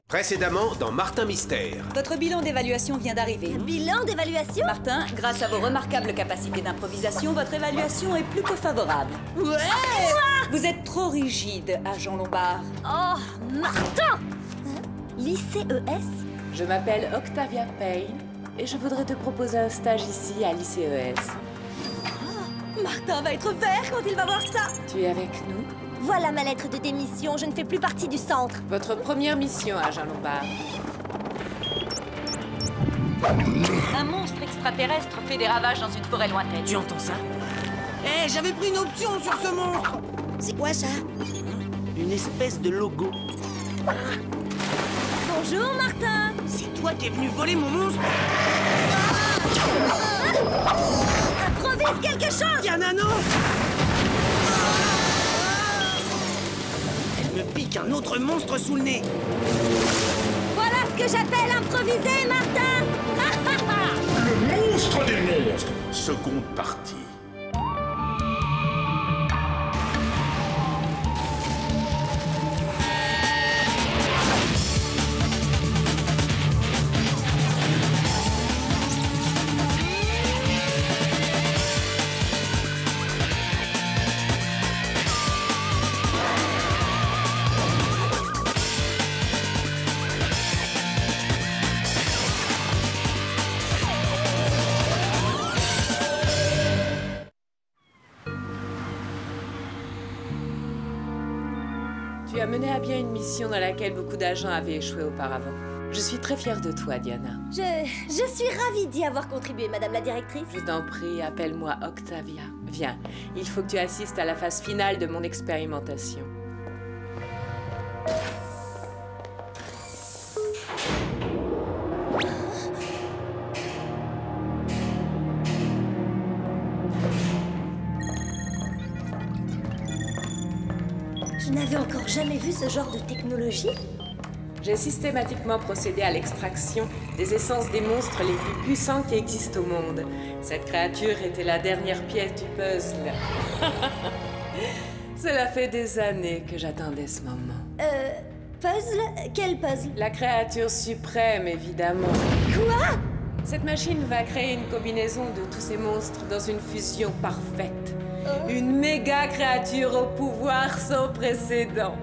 Précédemment dans Martin Mystère. Votre bilan d'évaluation vient d'arriver. Bilan d'évaluation? Martin, grâce à vos remarquables capacités d'improvisation, votre évaluation est plus que favorable. Ouais! Vous êtes trop rigide, agent Lombard. Oh, Martin! L'ICES? Je m'appelle Octavia Payne et je voudrais te proposer un stage ici à l'ICES. Oh, Martin va être vert quand il va voir ça! Tu es avec nous? Voilà ma lettre de démission, je ne fais plus partie du centre. Votre première mission, agent Lombard. Un monstre extraterrestre fait des ravages dans une forêt lointaine. Tu entends ça? Eh, j'avais pris une option sur ce monstre! C'est quoi ça? Une espèce de logo. Bonjour, Martin! C'est toi qui es venu voler mon monstre? Improvise quelque chose! Diana, non! Elle me pique un autre monstre sous le nez. Voilà ce que j'appelle improviser, Martin! Le monstre des monstres, seconde partie. Tu as mené à bien une mission dans laquelle beaucoup d'agents avaient échoué auparavant. Je suis très fière de toi, Diana. Je suis ravie d'y avoir contribué, Madame la Directrice. Je t'en prie, appelle-moi Octavia. Viens, il faut que tu assistes à la phase finale de mon expérimentation. Je n'avais encore jamais vu ce genre de technologie. J'ai systématiquement procédé à l'extraction des essences des monstres les plus puissants qui existent au monde. Cette créature était la dernière pièce du puzzle. Cela fait des années que j'attendais ce moment. Puzzle? Quel puzzle? La créature suprême, évidemment. Quoi? Cette machine va créer une combinaison de tous ces monstres dans une fusion parfaite. Une méga créature au pouvoir sans précédent.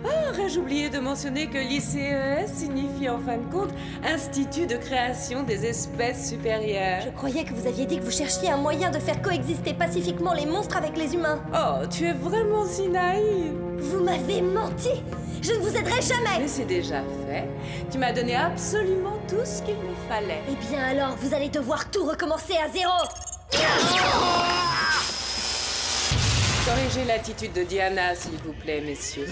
Ah, aurais-je oublié de mentionner que l'ICES signifie en fin de compte Institut de création des espèces supérieures. Je croyais que vous aviez dit que vous cherchiez un moyen de faire coexister pacifiquement les monstres avec les humains. Oh, tu es vraiment si naïve. Vous m'avez menti. Je ne vous aiderai jamais. Mais c'est déjà fait. Tu m'as donné absolument tout ce qu'il me fallait. Eh bien alors, vous allez devoir tout recommencer à zéro. Corrigez l'attitude de Diana, s'il vous plaît, messieurs.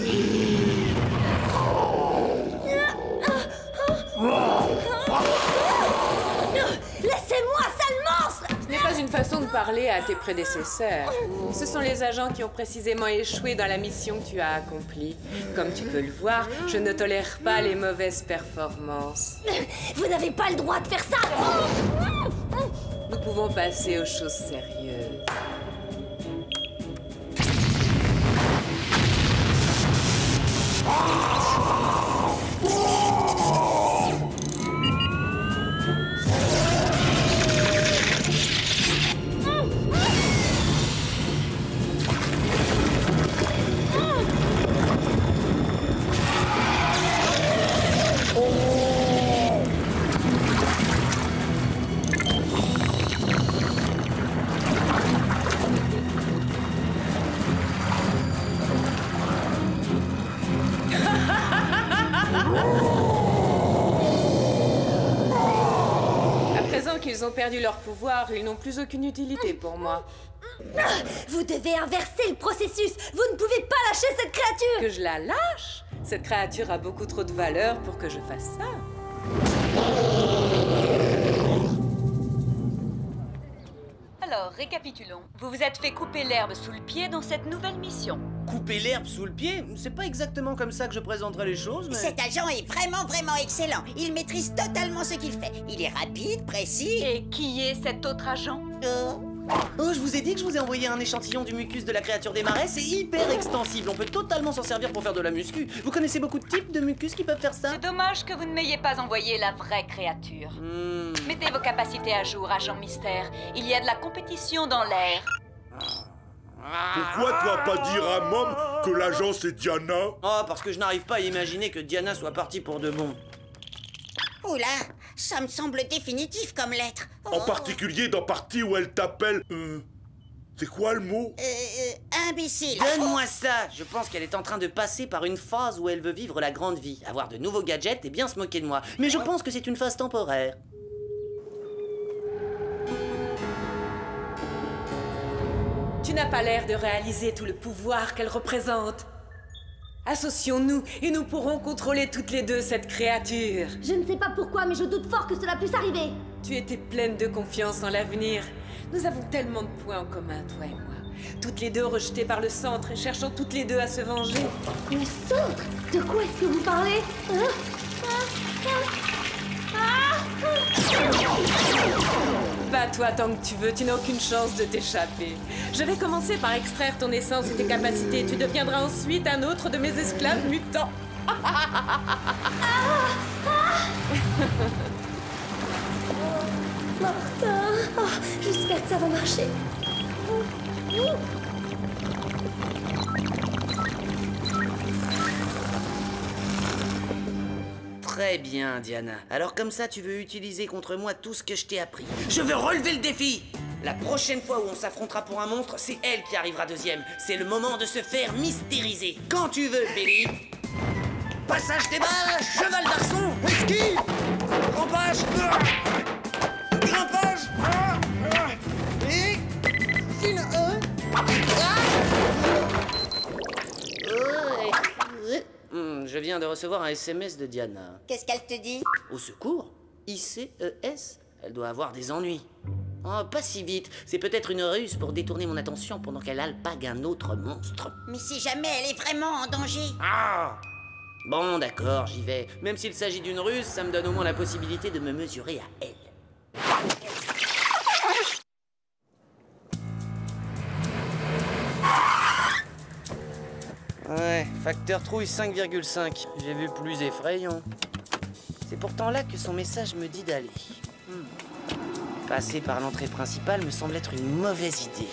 Laissez-moi, sale monstre! Ce n'est pas une façon de parler à tes prédécesseurs. Ce sont les agents qui ont précisément échoué dans la mission que tu as accomplie. Comme tu peux le voir, je ne tolère pas les mauvaises performances. Vous n'avez pas le droit de faire ça! Nous pouvons passer aux choses sérieuses. Ils ont perdu leur pouvoir, ils n'ont plus aucune utilité pour moi. Vous devez inverser le processus. Vous ne pouvez pas lâcher cette créature. Que je la lâche? Cette créature a beaucoup trop de valeur pour que je fasse ça. Alors, récapitulons. Vous vous êtes fait couper l'herbe sous le pied dans cette nouvelle mission. Couper l'herbe sous le pied? C'est pas exactement comme ça que je présenterai les choses, mais... Cet agent est vraiment excellent. Il maîtrise totalement ce qu'il fait. Il est rapide, précis... Et qui est cet autre agent? Oh, je vous ai dit que je vous ai envoyé un échantillon du mucus de la créature des marais, c'est hyper extensible, on peut totalement s'en servir pour faire de la muscu. Vous connaissez beaucoup de types de mucus qui peuvent faire ça? C'est dommage que vous ne m'ayez pas envoyé la vraie créature. Mettez vos capacités à jour, agent mystère. Il y a de la compétition dans l'air. Pourquoi tu vas pas dire à Mom que l'agent c'est Diana? Oh, parce que je n'arrive pas à imaginer que Diana soit partie pour de bon. Oula, ça me semble définitif comme lettre. En particulier dans partie où elle t'appelle... c'est quoi le mot? Imbécile. Donne-moi ça. Je pense qu'elle est en train de passer par une phase où elle veut vivre la grande vie, avoir de nouveaux gadgets et bien se moquer de moi. Mais je pense que c'est une phase temporaire. Tu n'as pas l'air de réaliser tout le pouvoir qu'elle représente. Associons-nous et nous pourrons contrôler toutes les deux cette créature. Je ne sais pas pourquoi, mais je doute fort que cela puisse arriver. Tu étais pleine de confiance en l'avenir. Nous avons tellement de points en commun, toi et moi. Toutes les deux rejetées par le centre et cherchant toutes les deux à se venger. Le centre? De quoi est-ce que vous parlez? Bats-toi tant que tu veux, tu n'as aucune chance de t'échapper. Je vais commencer par extraire ton essence et tes capacités. Tu deviendras ensuite un autre de mes esclaves mutants. Martin, j'espère que ça va marcher. Très bien, Diana. Alors comme ça, tu veux utiliser contre moi tout ce que je t'ai appris. Je veux relever le défi. La prochaine fois où on s'affrontera pour un monstre, c'est elle qui arrivera deuxième. C'est le moment de se faire mystériser. Quand tu veux, Billy. Passage des balles, cheval d'arçon, esquive, rampage, grimpage, et... je viens de recevoir un SMS de Diana. Qu'est-ce qu'elle te dit? Au secours? ICES? Elle doit avoir des ennuis. Oh, pas si vite. C'est peut-être une ruse pour détourner mon attention pendant qu'elle alpague un autre monstre. Mais si jamais elle est vraiment en danger? Ah! Bon, d'accord, j'y vais. Même s'il s'agit d'une ruse, ça me donne au moins la possibilité de me mesurer à elle. Ouais, facteur trouille 5,5. J'ai vu plus effrayant. C'est pourtant là que son message me dit d'aller. Passer par l'entrée principale me semble être une mauvaise idée.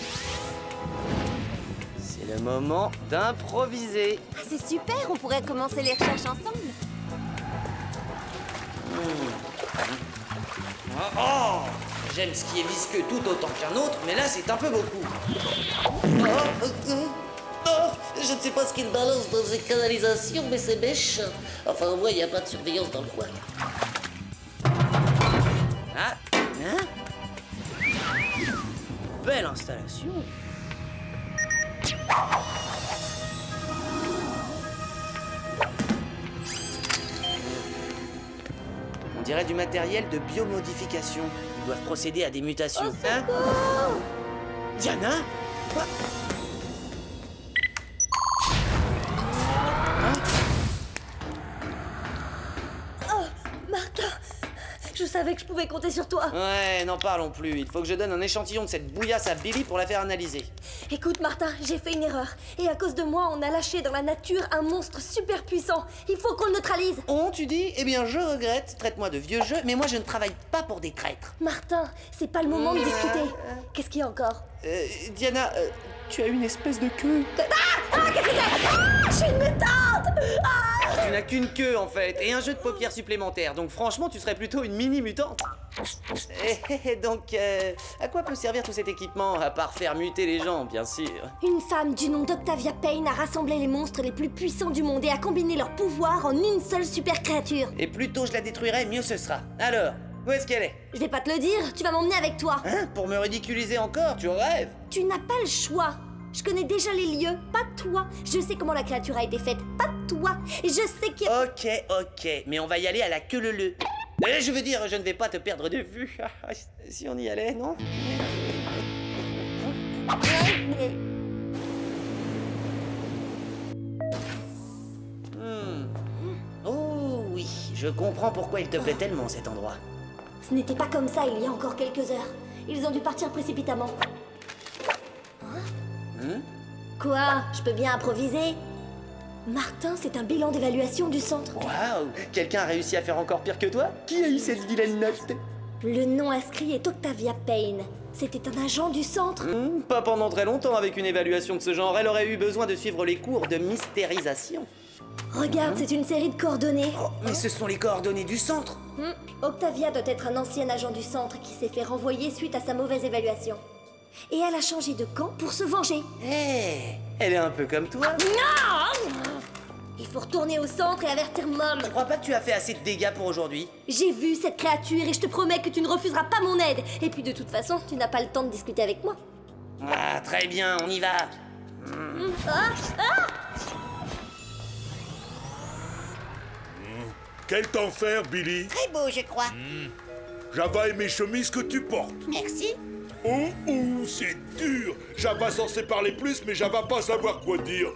C'est le moment d'improviser. Ah, c'est super, on pourrait commencer les recherches ensemble. Oh! J'aime ce qui est visqueux tout autant qu'un autre, mais là c'est un peu beaucoup. Je ne sais pas ce qu'il balance dans ces canalisations, mais c'est méchant. Enfin, au moins, il n'y a pas de surveillance dans le coin. Ah, hein? Belle installation. On dirait du matériel de biomodification. Ils doivent procéder à des mutations. Hein? Diana? Quoi? Je savais que je pouvais compter sur toi. Ouais, n'en parlons plus. Il faut que je donne un échantillon de cette bouillasse à Billy pour la faire analyser. Écoute, Martin, j'ai fait une erreur. Et à cause de moi, on a lâché dans la nature un monstre super puissant. Il faut qu'on le neutralise. Oh, tu dis? Eh bien, je regrette. Traite-moi de vieux jeu, mais moi, je ne travaille pas pour des traîtres. Martin, c'est pas le moment de discuter. Qu'est-ce qu'il y a encore? Diana, tu as une espèce de queue. Qu'est-ce que c'est? Je suis une mutante. Tu n'as qu'une queue, en fait, et un jeu de paupières supplémentaire. Donc, franchement, tu serais plutôt une mini-mutante. Donc, à quoi peut servir tout cet équipement, à part faire muter les gens, bien sûr? Une femme du nom d'Octavia Payne a rassemblé les monstres les plus puissants du monde et a combiné leurs pouvoirs en une seule super créature. Et plus tôt je la détruirai, mieux ce sera. Alors, où est-ce qu'elle est? Je vais pas te le dire, tu vas m'emmener avec toi. Hein? Pour me ridiculiser encore? Tu rêves? Tu n'as pas le choix. Je connais déjà les lieux, pas toi. Je sais comment la créature a été faite, pas toi. Et je sais qu'il y a... Ok, mais on va y aller à la queue leu-leu. Je veux dire, je ne vais pas te perdre de vue. Si on y allait, non? Oh oui, je comprends pourquoi il te plaît tellement cet endroit. Ce n'était pas comme ça il y a encore quelques heures. Ils ont dû partir précipitamment. Quoi? Je peux bien improviser? Martin, c'est un bilan d'évaluation du centre. Waouh! Quelqu'un a réussi à faire encore pire que toi? Qui a eu cette vilaine note? Le nom inscrit est Octavia Payne. C'était un agent du centre. Pas pendant très longtemps avec une évaluation de ce genre. Elle aurait eu besoin de suivre les cours de mystérisation. Regarde, c'est une série de coordonnées. Oh, mais ce sont les coordonnées du centre. Octavia doit être un ancien agent du centre qui s'est fait renvoyer suite à sa mauvaise évaluation. Et elle a changé de camp pour se venger. Hé, elle est un peu comme toi. Non! Il faut retourner au centre et avertir Mom. Je crois pas que tu as fait assez de dégâts pour aujourd'hui. J'ai vu cette créature et je te promets que tu ne refuseras pas mon aide. Et puis de toute façon, tu n'as pas le temps de discuter avec moi. Ah, très bien, on y va. Quel t'enfer, Billy? Très beau, je crois. Java et mes chemises que tu portes. Merci. Oh, c'est dur. Java censé parler plus, mais Java pas savoir quoi dire.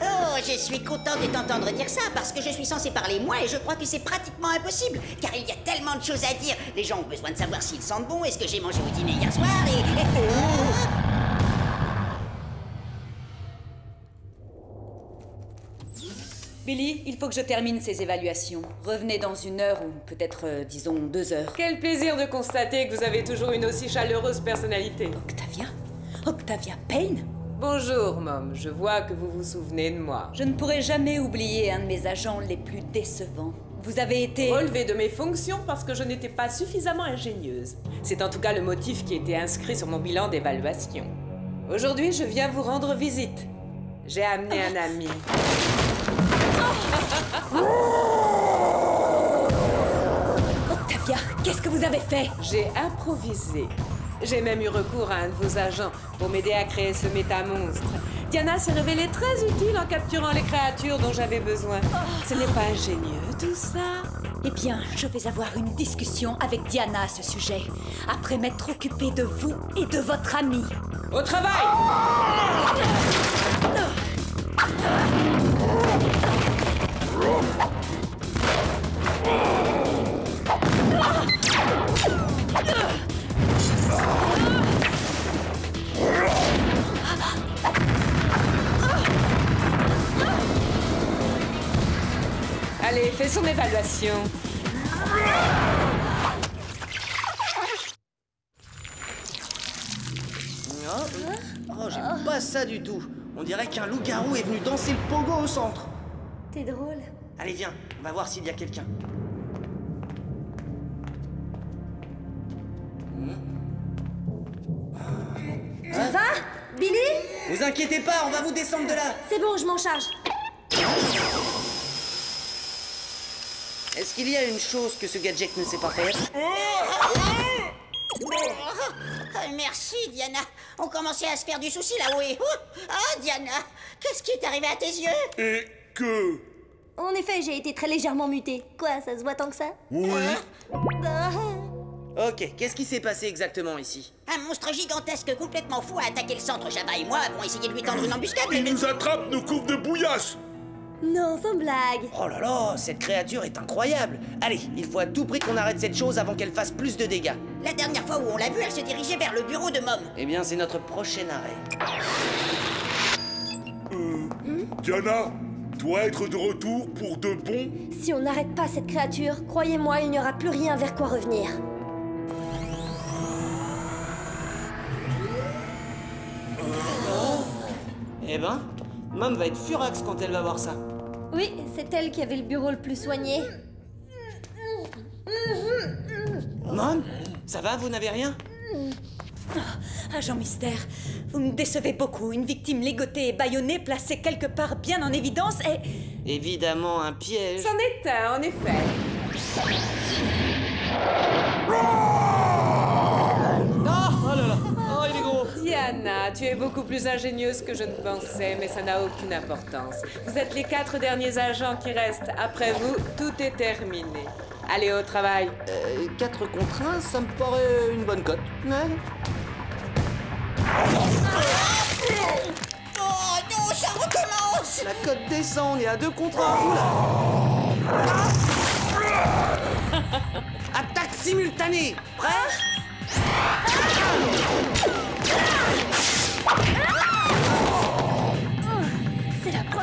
Oh, je suis content de t'entendre dire ça, parce que je suis censé parler moi et je crois que c'est pratiquement impossible, car il y a tellement de choses à dire. Les gens ont besoin de savoir s'ils sentent bon, est-ce que j'ai mangé au dîner hier soir Billy, il faut que je termine ces évaluations. Revenez dans 1 heure ou peut-être, disons, 2 heures. Quel plaisir de constater que vous avez toujours une aussi chaleureuse personnalité. Octavia? Octavia Payne? Bonjour, Mom. Je vois que vous vous souvenez de moi. Je ne pourrai jamais oublier un de mes agents les plus décevants. Vous avez été... Relevé de mes fonctions parce que je n'étais pas suffisamment ingénieuse. C'est en tout cas le motif qui était inscrit sur mon bilan d'évaluation. Aujourd'hui, je viens vous rendre visite. J'ai amené un ami. Octavia, qu'est-ce que vous avez fait? J'ai improvisé. J'ai même eu recours à un de vos agents pour m'aider à créer ce métamonstre. Diana s'est révélée très utile en capturant les créatures dont j'avais besoin. Ce n'est pas ingénieux, tout ça? Eh bien, je vais avoir une discussion avec Diana à ce sujet, après m'être occupée de vous et de votre ami. Au travail! Allez, fais son évaluation. Oh, j'aime pas ça du tout. On dirait qu'un loup-garou est venu danser le pogo au centre. T'es drôle. Allez, viens, on va voir s'il y a quelqu'un. Ça va? Billy? Vous inquiétez pas, on va vous descendre de là. C'est bon, je m'en charge. Est-ce qu'il y a une chose que ce gadget ne sait pas faire? Merci, Diana. On commençait à se faire du souci là-haut et... Ah, Diana, qu'est-ce qui est arrivé à tes yeux? Et que... En effet, j'ai été très légèrement mutée. Quoi, ça se voit tant que ça? Oui. Ok, qu'est-ce qui s'est passé exactement ici? Un monstre gigantesque complètement fou a attaqué le centre. Java et moi avons essayé de lui tendre une embuscade. Il nous attrape, nous couvre de bouillasse. Non, sans blague. Oh là là, cette créature est incroyable. Allez, il faut à tout prix qu'on arrête cette chose avant qu'elle fasse plus de dégâts. La dernière fois où on l'a vue, elle se dirigeait vers le bureau de Mom. Eh bien, c'est notre prochain arrêt. Diana, dois être de retour pour de bon. Si on n'arrête pas cette créature, croyez-moi, il n'y aura plus rien vers quoi revenir. Eh ben, Mom va être furax quand elle va voir ça. Oui, c'est elle qui avait le bureau le plus soigné. Mom, ça va, vous n'avez rien? Agent Mystère, vous me décevez beaucoup. Une victime ligotée et bâillonnée placée quelque part bien en évidence est... Évidemment, un piège. C'en est un, en effet. Oh là là, oh il est gros. Diana, tu es beaucoup plus ingénieuse que je ne pensais, mais ça n'a aucune importance. Vous êtes les 4 derniers agents qui restent. Après vous, tout est terminé. Allez au travail. 4 contre 1, ça me paraît une bonne cote. Ouais. Oh non, ça recommence. La cote descend, on est à 2 contre 1. Oula. Attaque simultanée. Prêt?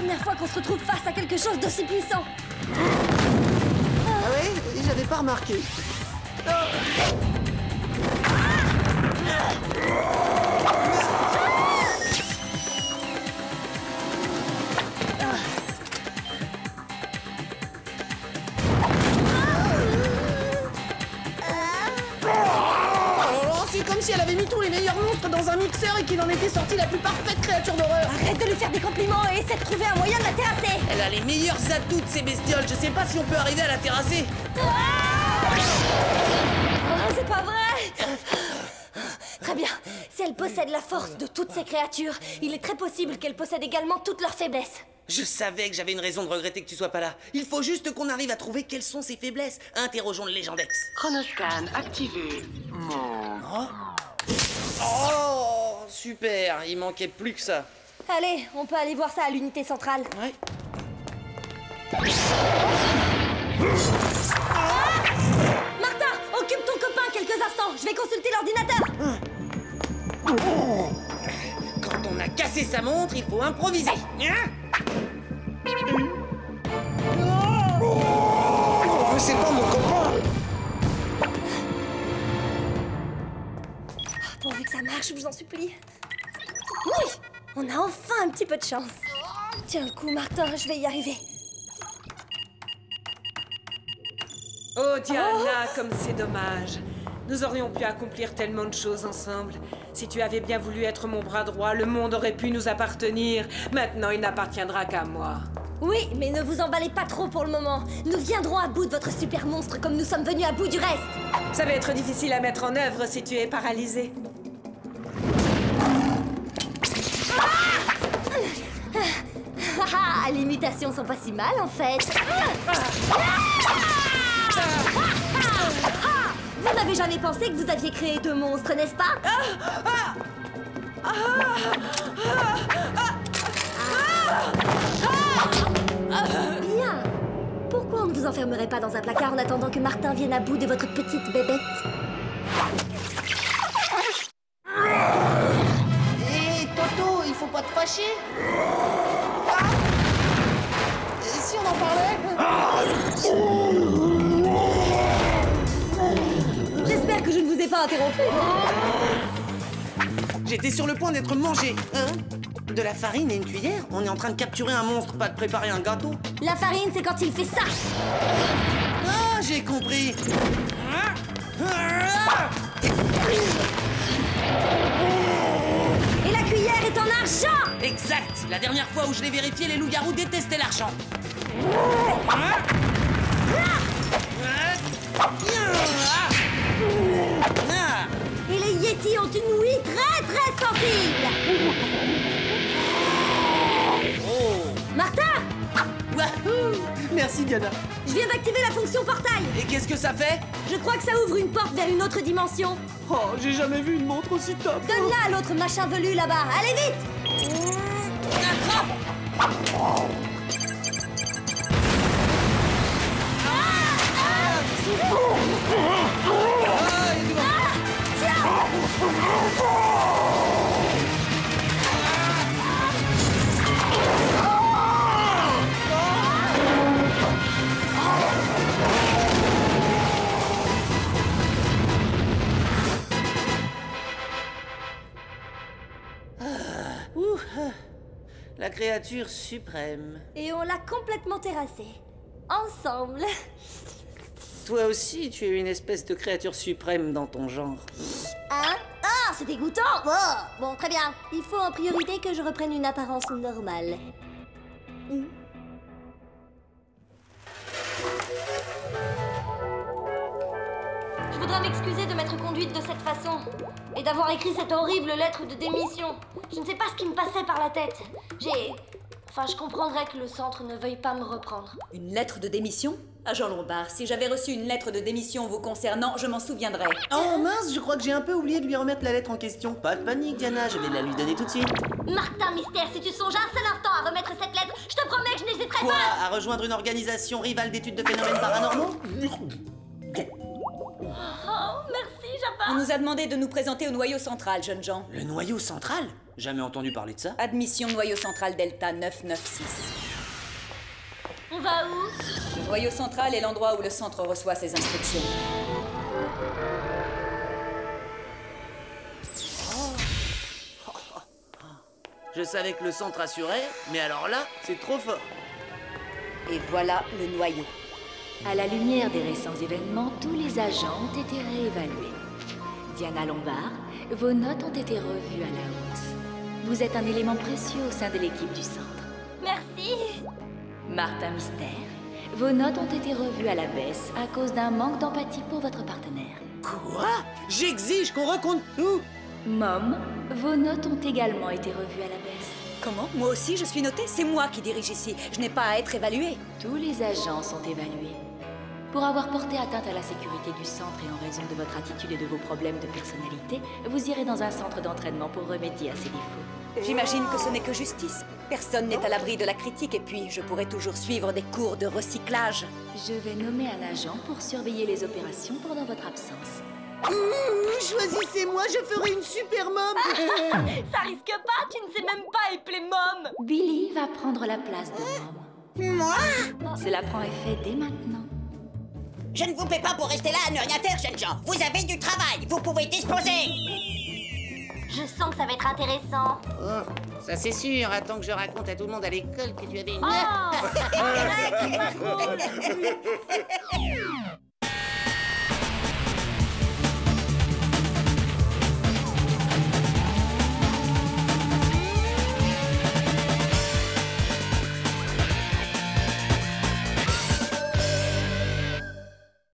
première fois qu'on se retrouve face à quelque chose d'aussi puissant. Ah ouais? J'avais pas remarqué. C'est comme si elle avait mis tous les meilleurs monstres dans un mixeur et qu'il en était sorti la plus parfaite créature d'horreur. Arrête de lui faire des compliments et essaie de trouver un moyen de la terrasser. Elle a les meilleurs atouts de ces bestioles. Je sais pas si on peut arriver à la terrasser. Oh, c'est pas vrai. Très bien. Si elle possède la force de toutes ces créatures, il est très possible qu'elle possède également toutes leurs faiblesses. Je savais que j'avais une raison de regretter que tu sois pas là. Il faut juste qu'on arrive à trouver quelles sont ses faiblesses. Interrogeons le Légendex. Chronoscan activé. Oh, super. Il manquait plus que ça. Allez, on peut aller voir ça à l'unité centrale. Ouais. Martha, occupe ton copain quelques instants. Je vais consulter l'ordinateur. Quand on a cassé sa montre, il faut improviser. C'est pas mon copain. Pourvu que ça marche, je vous en supplie. Oui, on a enfin un petit peu de chance. Tiens le coup, Martin, je vais y arriver. Oh Diana, comme c'est dommage. Nous aurions pu accomplir tellement de choses ensemble. Si tu avais bien voulu être mon bras droit, le monde aurait pu nous appartenir. Maintenant, il n'appartiendra qu'à moi. Oui, mais ne vous emballez pas trop pour le moment. Nous viendrons à bout de votre super monstre comme nous sommes venus à bout du reste. Ça va être difficile à mettre en œuvre si tu es paralysé. Ah, les mutations sont pas si mal en fait. Vous n'avez jamais pensé que vous aviez créé deux monstres, n'est-ce pas? Bien. Pourquoi on ne vous enfermerait pas dans un placard en attendant que Martin vienne à bout de votre petite bébête? Hé, Toto, il faut pas te fâcher. Et si on en parlait? J'espère que je ne vous ai pas interrompu. J'étais sur le point d'être mangé, hein? De la farine et une cuillère? On est en train de capturer un monstre, pas de préparer un gâteau. La farine, c'est quand il fait ça. Ah, j'ai compris. Et la cuillère est en argent. Exact. La dernière fois où je l'ai vérifié, les loups-garous détestaient l'argent. Et les Yetis ont une ouïe très très sensible. Martin, Wahou! Merci, Diana. je viens d'activer la fonction portail. Et qu'est-ce que ça fait? Je crois que ça ouvre une porte vers une autre dimension. Oh, j'ai jamais vu une montre aussi top. Donne-la à l'autre machin velu là-bas. Allez vite. La créature suprême. Et on l'a complètement terrassée. Ensemble. Toi aussi, tu es une espèce de créature suprême dans ton genre. Hein? Ah, c'est dégoûtant. Oh, bon, très bien. Il faut en priorité que je reprenne une apparence normale. Je voudrais m'excuser de m'être conduite de cette façon et d'avoir écrit cette horrible lettre de démission. Je ne sais pas ce qui me passait par la tête. Enfin, je comprendrais que le centre ne veuille pas me reprendre. Une lettre de démission? Agent Lombard, si j'avais reçu une lettre de démission vous concernant, je m'en souviendrais. Oh mince, je crois que j'ai un peu oublié de lui remettre la lettre en question. Pas de panique, Diana, je vais la lui donner tout de suite. Martin Mystère, si tu songes un seul instant à remettre cette lettre, je te promets que je n'hésiterai Quoi? pas. À rejoindre une organisation rivale d'études de phénomènes paranormaux? Oh, merci, j'apprécie. On nous a demandé de nous présenter au noyau central, jeunes gens. Le noyau central? Jamais entendu parler de ça. Admission noyau central Delta 996. On va où? Le noyau central est l'endroit où le centre reçoit ses instructions. Je savais que le centre assurait, mais alors là, c'est trop fort. Et voilà le noyau. À la lumière des récents événements, tous les agents ont été réévalués. Diana Lombard, vos notes ont été revues à la hausse. Vous êtes un élément précieux au sein de l'équipe du centre. Merci. Martin Mystère, vos notes ont été revues à la baisse à cause d'un manque d'empathie pour votre partenaire. Quoi? J'exige qu'on recompte tout. Mom, vos notes ont également été revues à la baisse. Comment? Moi aussi je suis notée? C'est moi qui dirige ici. Je n'ai pas à être évaluée. Tous les agents sont évalués. Pour avoir porté atteinte à la sécurité du centre et en raison de votre attitude et de vos problèmes de personnalité, vous irez dans un centre d'entraînement pour remédier à ces défauts. J'imagine que ce n'est que justice. Personne n'est à l'abri de la critique et puis je pourrais toujours suivre des cours de recyclage. Je vais nommer un agent pour surveiller les opérations pendant votre absence. Choisissez-moi, je ferai une super mom. Ça risque pas, tu ne sais même pas épeler Mom. Billy va prendre la place de Mom. Moi? Cela prend effet dès maintenant. Je ne vous paie pas pour rester là à ne rien faire, jeunes gens. Vous avez du travail, vous pouvez disposer. Je sens que ça va être intéressant. Oh, ça c'est sûr, attends que je raconte à tout le monde à l'école que tu avais une... Oh, arrête, c'est pas cool.